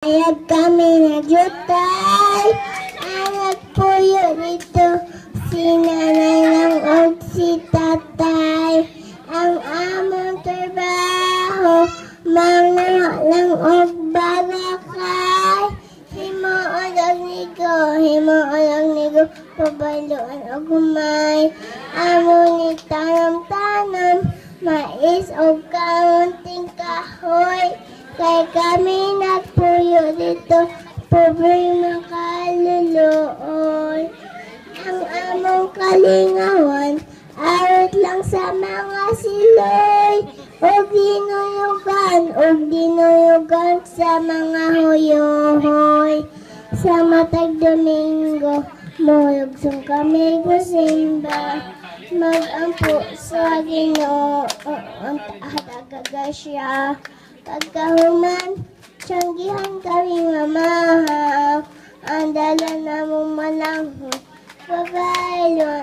Ayag kami nagyutay, ang nagpuyo dito, si nanay lang o si tatay. Ang among trabaho, mga lang o bagakay. Himoon ang nigo, pabaluan o gumay. Amo ni tanam-tanam, mais o kaunting kahoy. Kay kami nagpuyo dito, pobre makaluluoy. Ang among kalingawan, arot lang sa mga siloy. Og dinuyugan sa mga huyohoy. Sa matag Domingo, mulugsong kami gusimba. Mag-ampo sa Ginoo, ang tahagaga siya. Pagkahuman, tiyanggihan kami mamahaw, ang dala na mong malanghod, pabaylo